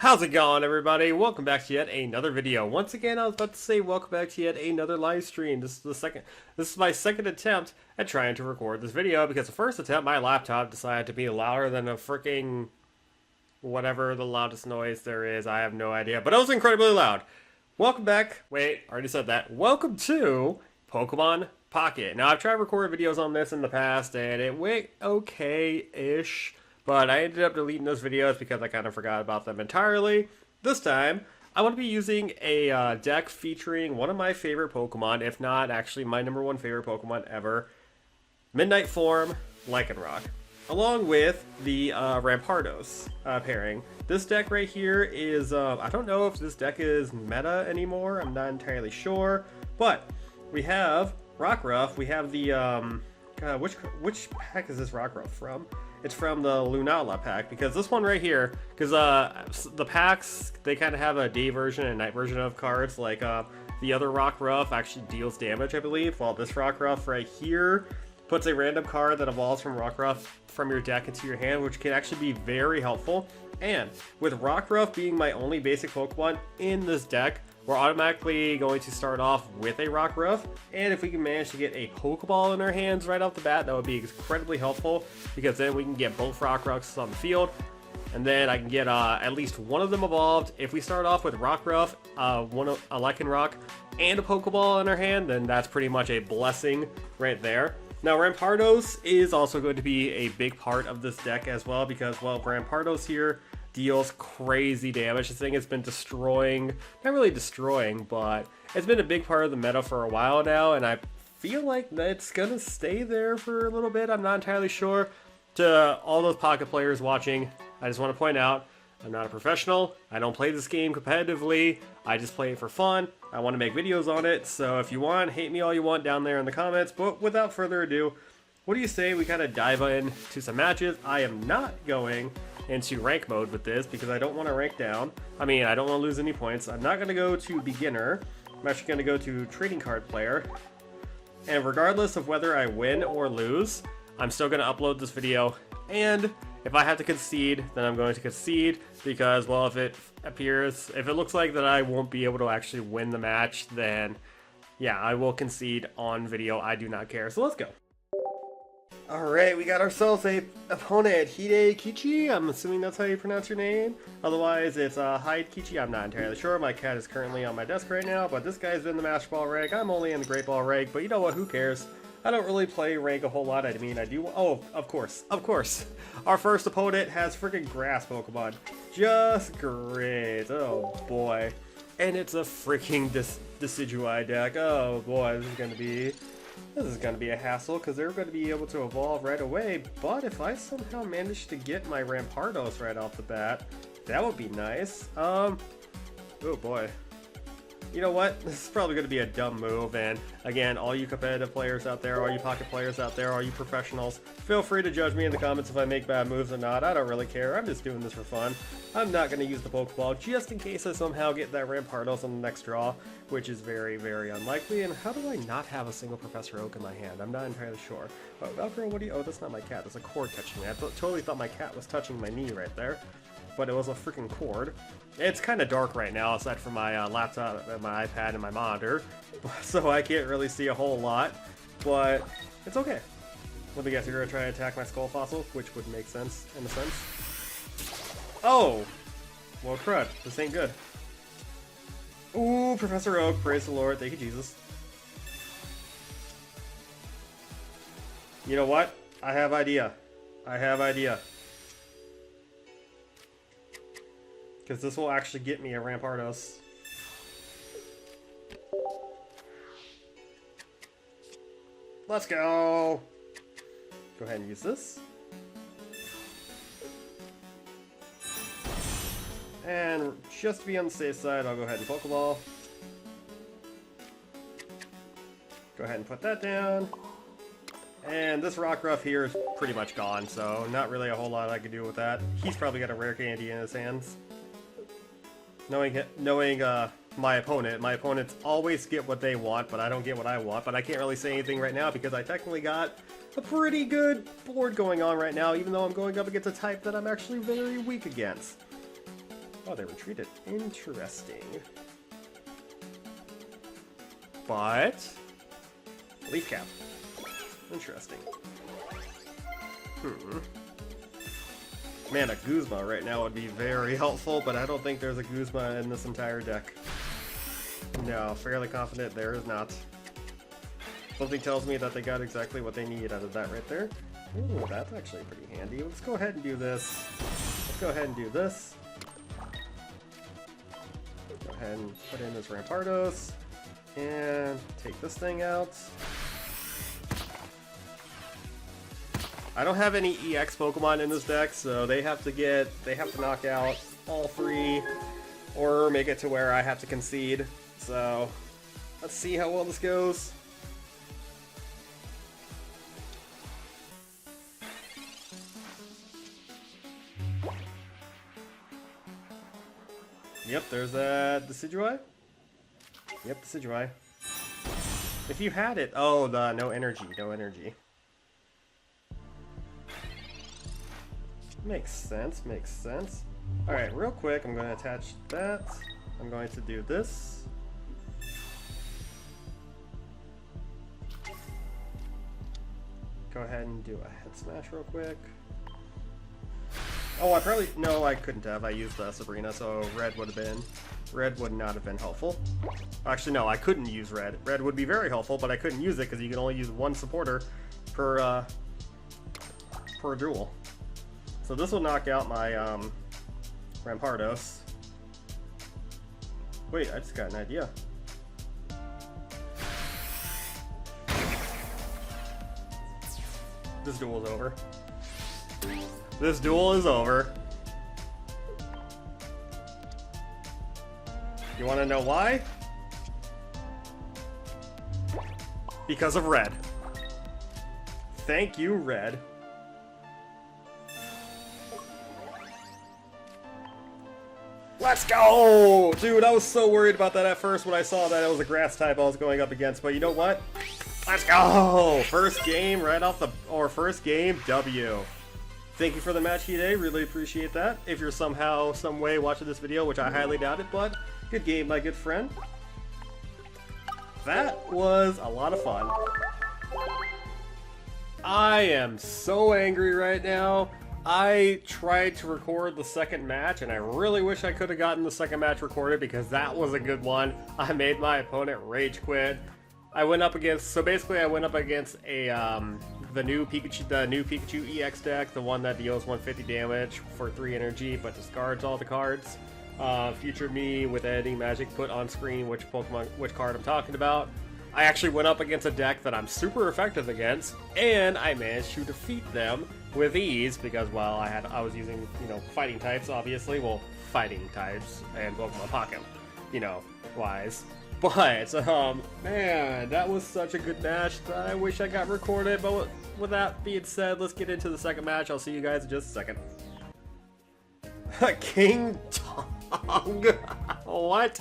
How's it going, everybody? Welcome back to yet another video. Once again, I was about to say welcome back to yet another live stream. This is my second attempt at trying to record this video because the first attempt, my laptop decided to be louder than a freaking whatever the loudest noise there is. I have no idea, but it was incredibly loud. Welcome back. Wait, already said that. Welcome to Pokemon Pocket. Now, I've tried recording videos on this in the past, and it went okay-ish. But I ended up deleting those videos because I kind of forgot about them entirely. This time, I want to be using a deck featuring one of my favorite Pokemon, if not actually my #1 favorite Pokemon ever, Midnight Form Lycanroc, along with the Rampardos pairing. This deck right here is, I don't know if this deck is meta anymore, I'm not entirely sure, but we have Rockruff, we have the, God, which pack is this Rockruff from? It's from the Lunala pack, because this one right here, because the packs, they kind of have a day version and night version of cards, like the other Rockruff actually deals damage, I believe, while this Rockruff right here puts a random card that evolves from Rockruff from your deck into your hand, which can actually be very helpful. And with Rockruff being my only basic Pokemon in this deck, we're automatically going to start off with a Rockruff, and if we can manage to get a Pokeball in our hands right off the bat, that would be incredibly helpful, because then we can get both Rockruffs on the field, and then I can get at least one of them evolved. If we start off with Rockruff, a Lycanroc, and a Pokeball in our hand, then that's pretty much a blessing right there. Now, Rampardos is also going to be a big part of this deck as well, because, well, Rampardos here deals crazy damage. This thing has been destroying, not really destroying, but it's been a big part of the meta for a while now, and I feel like it's gonna stay there for a little bit. I'm not entirely sure. To all those Pocket players watching, I just want to point out, I'm not a professional. I don't play this game competitively. I just play it for fun. I want to make videos on it, so if you want, hate me all you want down there in the comments, but without further ado, what do you say we kind of dive into some matches? I am not going into rank mode with this because I don't want to rank down. I mean, I don't want to lose any points. I'm not going to go to beginner. I'm actually going to go to trading card player. And regardless of whether I win or lose, I'm still going to upload this video. And if I have to concede, then I'm going to concede because, well, if it looks like that I won't be able to actually win the match, then yeah, I will concede on video. I do not care. So let's go. Alright, we got ourselves a opponent, Hidekichi. I'm assuming that's how you pronounce your name. Otherwise, it's Hidekichi. I'm not entirely sure. My cat is currently on my desk right now, but this guy's in the Master Ball rank. I'm only in the Great Ball rank, but you know what? Who cares? I don't really play rank a whole lot. I mean, I do. Oh, of course. Of course. Our first opponent has freaking grass Pokemon. Just great. Oh, boy. And it's a freaking Decidueye deck. Oh, boy. This is going to be a hassle because they're going to be able to evolve right away, but if I somehow manage to get my Rampardos right off the bat, that would be nice. Oh boy. You know what? This is probably going to be a dumb move, and again, all you competitive players out there, all you Pocket players out there, all you professionals, feel free to judge me in the comments if I make bad moves or not. I don't really care. I'm just doing this for fun. I'm not going to use the Pokeball just in case I somehow get that Rampardos on the next draw, which is very, very unlikely. And how do I not have a single Professor Oak in my hand? I'm not entirely sure. Oh, Velcro, what do you... Oh, that's not my cat. That's a cord touching me. I totally thought my cat was touching my knee right there, but it was a freaking cord. It's kind of dark right now, aside from my laptop, my iPad, and my monitor, so I can't really see a whole lot, but it's okay. Let me guess, you're going to try to attack my Skull Fossil, which would make sense, in a sense. Oh! Well, crud. This ain't good. Ooh, Professor Oak, praise the Lord. Thank you, Jesus. You know what? I have idea. I have idea. Because this will actually get me a Rampardos. Let's go! Go ahead and use this. And just to be on the safe side, I'll go ahead and Pokeball. Go ahead and put that down. And this Rockruff here is pretty much gone, so not really a whole lot I can do with that. He's probably got a rare candy in his hands. Knowing my opponents always get what they want, but I don't get what I want. But I can't really say anything right now because I technically got a pretty good board going on right now, even though I'm going up against a type that I'm actually very weak against. Oh, they retreated. Interesting. But... Leaf Cap. Interesting. Man, a Guzma right now would be very helpful, but I don't think there's a Guzma in this entire deck. No, fairly confident there is not. Something tells me that they got exactly what they need out of that right there. Ooh, that's actually pretty handy. Let's go ahead and do this. Let's go ahead and do this. Go ahead and put in this Rampardos. And take this thing out. I don't have any EX Pokemon in this deck, so they have to knock out all 3 or make it to where I have to concede. So let's see how well this goes. Yep, there's that Decidueye. Yep, Decidueye. If you had it, oh, no energy, no energy. Makes sense, makes sense. Alright, real quick, I'm going to attach that. I'm going to do this. Go ahead and do a head smash real quick. Oh, no, I couldn't have. I used Sabrina, so red would not have been helpful. Actually, no, I couldn't use red. Red would be very helpful, but I couldn't use it because you can only use 1 supporter per duel. So this will knock out my Rampardos. Wait, I just got an idea. This duel is over. This duel is over. You want to know why? Because of red. Thank you, red. Let's go! Dude, I was so worried about that at first when I saw that it was a grass type I was going up against, but you know what? Let's go! First game right off first game, W. Thank you for the match today, really appreciate that. If you're somehow, some way watching this video, which I highly doubt it, but good game, my good friend. That was a lot of fun. I am so angry right now. I tried to record the second match, and I really wish I could have gotten the second match recorded because that was a good one. I made my opponent rage quit. I went up against the new Pikachu EX deck, the one that deals 150 damage for 3 energy but discards all the cards. Featured me with editing magic, put on screen which card I'm talking about. I actually went up against a deck that I'm super effective against, and I managed to defeat them with ease because, well, I was using, fighting types, obviously. Well, fighting types and Pokemon Pocket, wise. But, man, that was such a good match that I wish I got recorded. But with that being said, let's get into the second match. I'll see you guys in just a second. King Tong. What?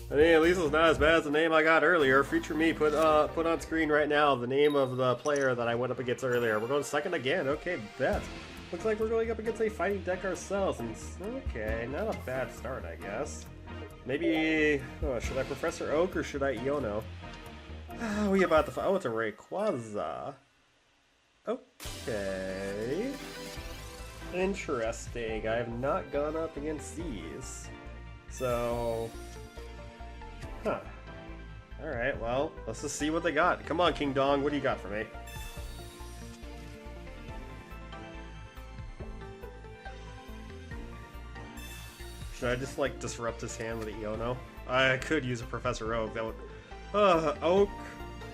I mean, at least it's not as bad as the name I got earlier. Feature me, put on screen right now the name of the player that I went up against earlier. We're going second again. Okay, bet. Looks like we're going up against a fighting deck ourselves. And okay, not a bad start, I guess. Maybe, should I Professor Oak or should I Iono? We about to it's a Rayquaza. Okay. Interesting. I have not gone up against these. So... Huh. Alright, well, let's just see what they got. Come on, King Dong, what do you got for me? Should I just, disrupt his hand with Iono? I could use a Professor Oak. That would... Oak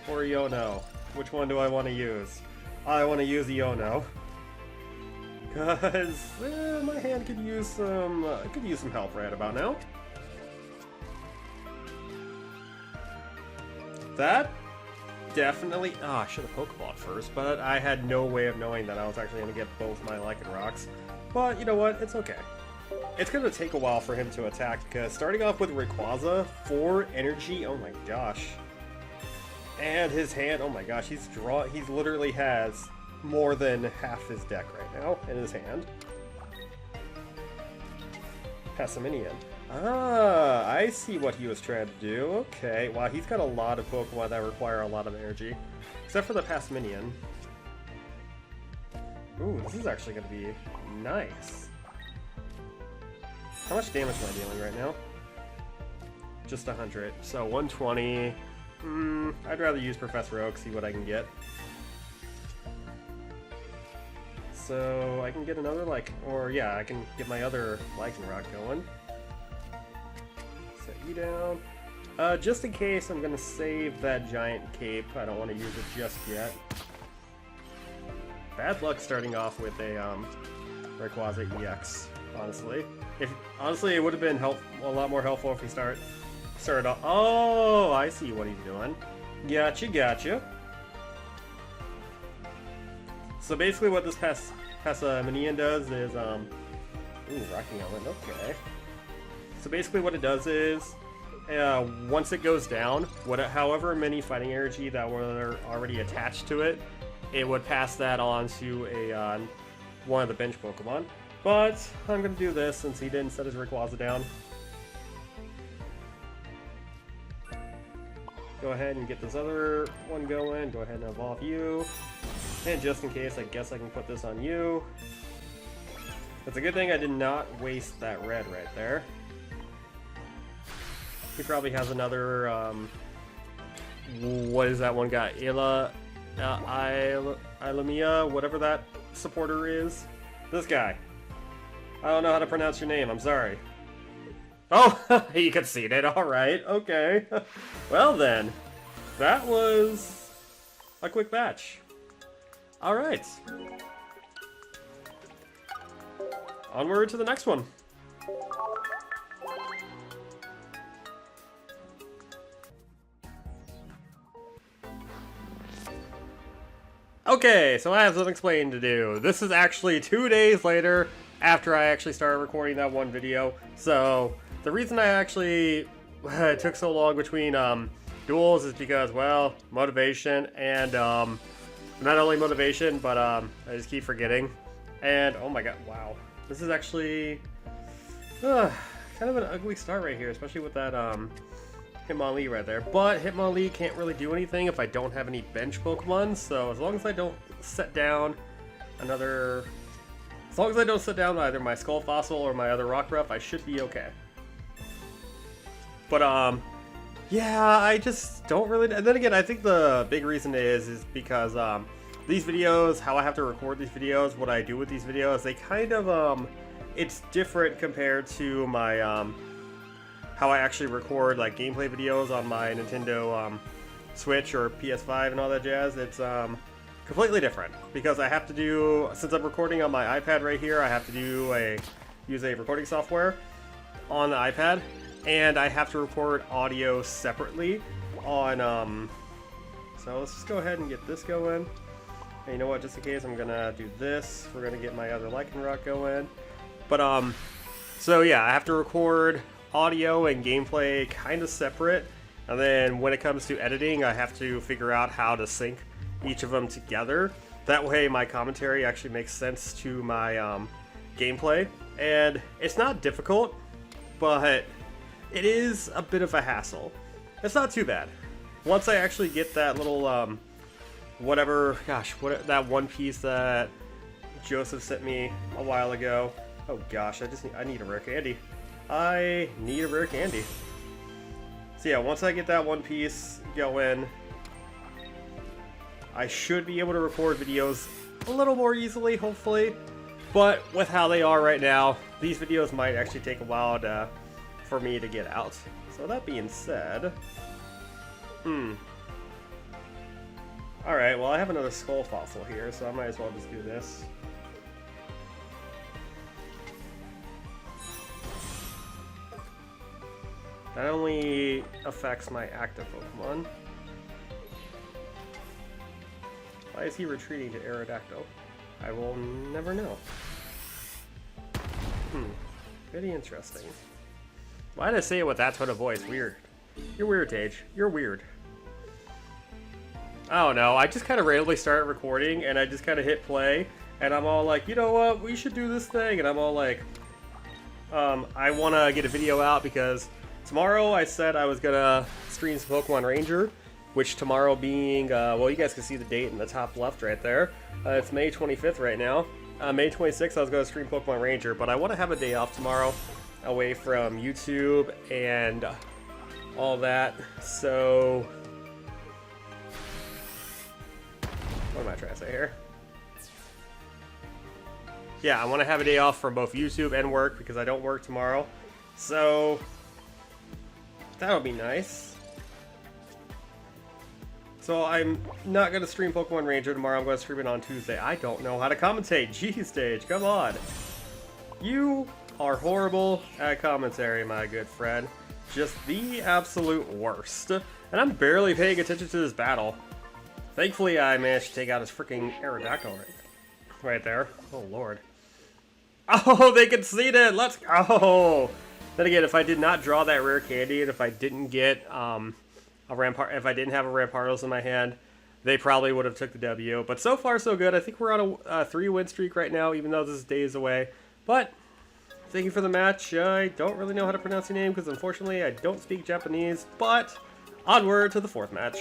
or Iono? Which one do I want to use? I want to use Iono. Because my hand could use some help right about now. That definitely... I should have Pokeballed first, but I had no way of knowing that I was actually going to get both my Lycanrocs. But you know what? It's okay. It's going to take a while for him to attack, because starting off with Rayquaza, 4 energy, oh my gosh. And his hand, oh my gosh, he literally has more than half his deck right now in his hand. Passimian. Ah, I see what he was trying to do. Okay, wow, he's got a lot of Pokemon that require a lot of energy. Except for the Passimian. Ooh, this is actually going to be nice. How much damage am I dealing right now? Just 100. So 120. I'd rather use Professor Oak, see what I can get. So I can get another, yeah, I can get my other Lycanroc going. Set you down. Just in case, I'm going to save that giant cape. I don't want to use it just yet. Bad luck starting off with a Rayquaza EX, honestly. Honestly, it would have been a lot more helpful if he started off. Oh, I see what he's doing. Gotcha. So basically, what this Passimian does is ooh, Rocky Element. Okay. So basically, what it does is once it goes down, however many fighting energy that were already attached to it, it would pass that on to one of the bench Pokemon. But I'm going to do this since he didn't set his Rayquaza down. Go ahead and get this other one going. Go ahead and evolve you. And just in case, I guess I can put this on you. It's a good thing I did not waste that red right there. He probably has another, what is that one guy? Ilamia, whatever that supporter is. This guy. I don't know how to pronounce your name, I'm sorry. Oh, he conceded, alright, okay. Well then, that was a quick batch. Alright. Onward to the next one. Okay, so I have some explaining to do. This is actually 2 days later after I actually started recording that one video. So the reason I actually took so long between duels is because, well, motivation and not only motivation, but I just keep forgetting. And oh my god, wow. This is actually kind of an ugly start right here, especially with that Hitmonlee right there. But Hitmonlee can't really do anything if I don't have any bench Pokemon, so as long as I don't set down either my Skull Fossil or my other Rockruff, I should be okay. But yeah, I just don't really, and then again, I think the big reason is because these videos, how I have to record these videos, what I do with these videos, they kind of it's different compared to my how I actually record like gameplay videos on my Nintendo Switch or PS5 and all that jazz. It's completely different because I have to do, since I'm recording on my iPad right here, I have to use a recording software on the iPad, and I have to record audio separately on so let's just go ahead and get this going. And you know what, just in case, I'm gonna do this. We're gonna get my other Lycanroc going. But so yeah, I have to record audio and gameplay kind of separate, and then when it comes to editing, I have to figure out how to sync each of them together. That way my commentary actually makes sense to my gameplay. And it's not difficult, but it is a bit of a hassle. It's not too bad. Once I actually get that little that one piece that Joseph sent me a while ago. Oh gosh, I need a rare candy. I need a rare candy. So yeah, once I get that one piece going, I should be able to record videos a little more easily, hopefully. But with how they are right now, these videos might actually take a while for me to get out. So that being said, alright, well I have another Skull Fossil here, so I might as well just do this. That only affects my active Pokemon. Why is he retreating to Aerodactyl? I will never know. Very interesting. Why did I say it with that tone of voice? Weird. You're weird, Tage. You're weird. I don't know, I just kind of randomly started recording, and I just kind of hit play, and I'm all like, you know what, we should do this thing, and I'm all like, I want to get a video out because tomorrow I said I was going to stream some Pokemon Ranger, which tomorrow being, well, you guys can see the date in the top left right there. It's May 25th right now. May 26th I was going to stream Pokemon Ranger, but I want to have a day off tomorrow away from YouTube and all that, so what am I trying to say here? Yeah, I want to have a day off from both YouTube and work because I don't work tomorrow. So that would be nice. So I'm not going to stream Pokemon Ranger tomorrow. I'm going to stream it on Tuesday. I don't know how to commentate. Jeez, Stage, come on. You are horrible at commentary, my good friend. Just the absolute worst. And I'm barely paying attention to this battle. Thankfully, I managed to take out his freaking Aerodactyl right there. Oh, Lord. Oh, they conceded! Let's go! Then again, if I did not draw that rare candy, and if I didn't get if I didn't have a Rampardos in my hand, they probably would have took the W. But so far, so good. I think we're on a 3-win streak right now, even though this is days away. But thank you for the match. I don't really know how to pronounce your name because unfortunately I don't speak Japanese. But onward to the 4th match.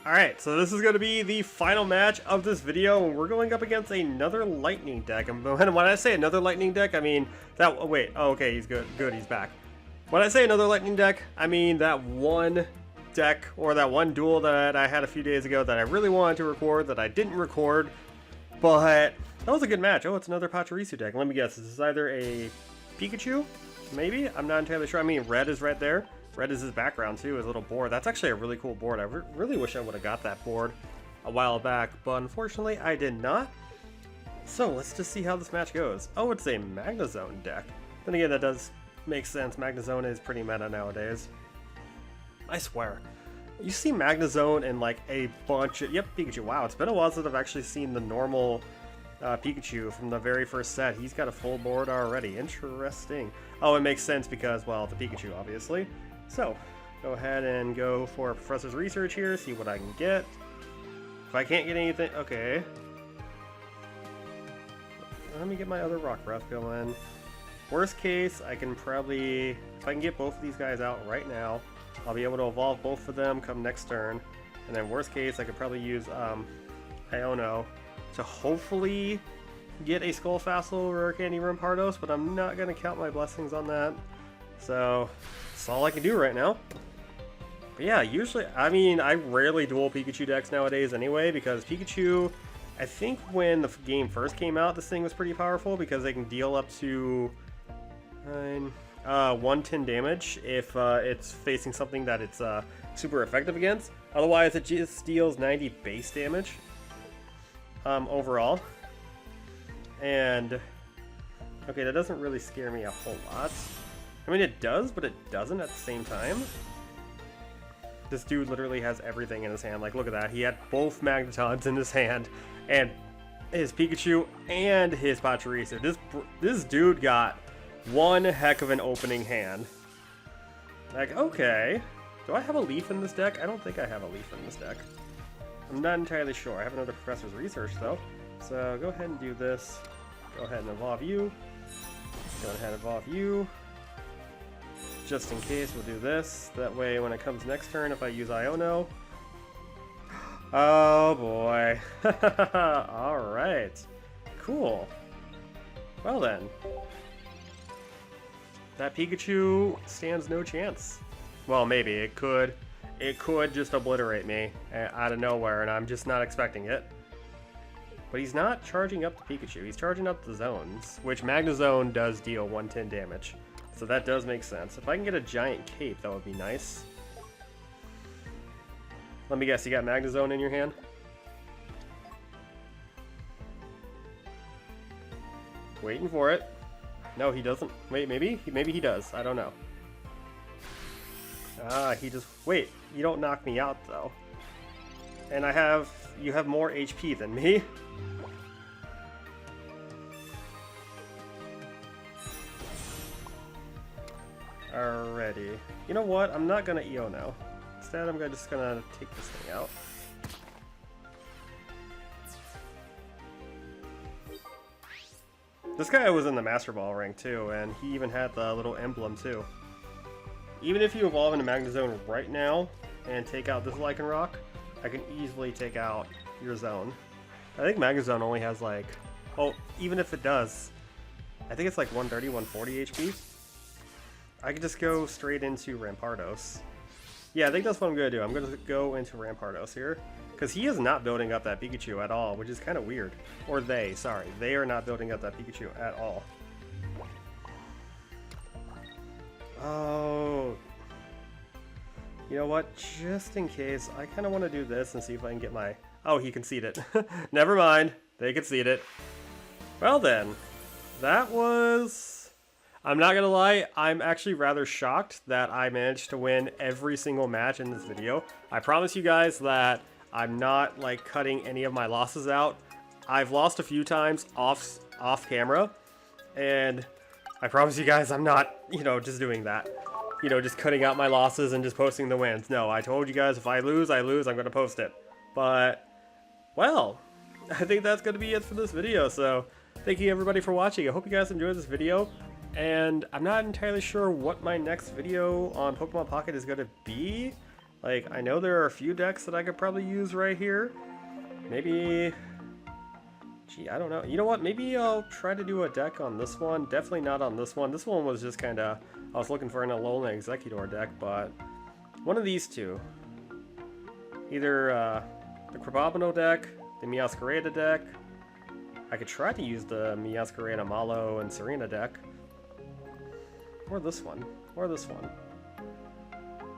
Alright, so this is going to be the final match of this video, and we're going up against another lightning deck. And when I say another lightning deck, I mean that... Oh, wait. Oh, okay, he's good. Good, he's back. When I say another lightning deck, I mean that one deck, or that one duel that I had a few days ago that I really wanted to record, that I didn't record, but that was a good match. Oh, it's another Pachirisu deck. Let me guess, this is either a Pikachu? Maybe? I'm not entirely sure. I mean, red is right there. Red is his background too, his little board. That's actually a really cool board. I really wish I would have got that board a while back, but unfortunately I did not. So let's just see how this match goes. Oh, it's a Magnezone deck. Then again, that does make sense. Magnezone is pretty meta nowadays. I swear. You see Magnezone in like a bunch of... Yep, Pikachu. Wow, it's been a while since I've actually seen the normal Pikachu from the very first set. He's got a full board already. Interesting. Oh, it makes sense because, well, the Pikachu, obviously. So, go ahead and go for Professor's Research here, see what I can get. If I can't get anything... Okay. Let me get my other Rockruff going. Worst case, I can probably... If I can get both of these guys out right now, I'll be able to evolve both of them come next turn. And then worst case, I could probably use Iono to hopefully get a Skullfastle or Candy Rampardos, but I'm not going to count my blessings on that. So, that's all I can do right now. But yeah, usually, I mean, I rarely duel Pikachu decks nowadays anyway, because Pikachu, I think when the game first came out, this thing was pretty powerful, because they can deal up to 110 damage if it's facing something that it's super effective against. Otherwise, it just deals 90 base damage overall. And, okay, that doesn't really scare me a whole lot. I mean, it does, but it doesn't at the same time. This dude literally has everything in his hand. Like, look at that. He had both Magnetons in his hand, and his Pikachu and his Pachirisu. This dude got one heck of an opening hand. Like, okay. Do I have a leaf in this deck? I don't think I have a leaf in this deck. I'm not entirely sure. I have another Professor's Research, though. So, go ahead and do this. Go ahead and evolve you. Go ahead and evolve you. Just in case, we'll do this. That way, when it comes next turn, if I use Iono... Oh, boy. Alright. Cool. Well, then. That Pikachu stands no chance. Well, maybe. It could just obliterate me out of nowhere, and I'm just not expecting it. But he's not charging up the Pikachu. He's charging up the zones, which Magnezone does deal 110 damage. So that does make sense. If I can get a giant cape, that would be nice. Let me guess, you got Magnezone in your hand? Waiting for it. No, he doesn't. Wait, maybe? Maybe he does. I don't know. Ah, he just... Wait, you don't knock me out, though. And you have more HP than me. Alrighty. You know what? I'm not gonna Iono. instead, I'm just gonna take this thing out. This guy was in the Master Ball rank too, and he even had the little emblem too. Even if you evolve into Magnezone right now and take out this Lycanroc, I can easily take out your zone. I think Magnezone only has like, oh, even if it does, I think it's like 130, 140 HP. I can just go straight into Rampardos. Yeah, I think that's what I'm going to do. I'm going to go into Rampardos here. Because he is not building up that Pikachu at all, which is kind of weird. Or they, sorry. They are not building up that Pikachu at all. Oh. You know what? Just in case, I kind of want to do this and see if I can get my... Oh, he conceded. Never mind. They conceded. Well then. That was... I'm not going to lie. I'm actually rather shocked that I managed to win every single match in this video. I promise you guys that I'm not like cutting any of my losses out. I've lost a few times off camera, and I promise you guys I'm not, you know, just doing that. You know, just cutting out my losses and just posting the wins. No, I told you guys if I lose, I lose. I'm going to post it. But, well, I think that's going to be it for this video. So, thank you everybody for watching. I hope you guys enjoyed this video. And I'm not entirely sure what my next video on Pokemon Pocket is going to be. Like, I know there are a few decks that I could probably use right here. Maybe... Gee, I don't know. You know what? Maybe I'll try to do a deck on this one. Definitely not on this one. This one was just kind of... I was looking for an Alolan Executor deck, but... One of these two. Either the Crabominal deck, the Meowscarada deck. I could try to use the Meowscarada Malo and Sabrina deck. Or this one. Or this one.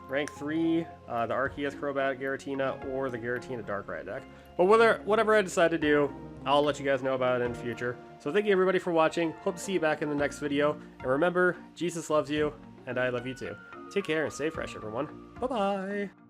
Rank 3, the Arceus Crobat Giratina, or the Giratina Darkrai deck. But whatever I decide to do, I'll let you guys know about it in the future. So thank you everybody for watching. Hope to see you back in the next video. And remember, Jesus loves you, and I love you too. Take care and stay fresh, everyone. Bye-bye!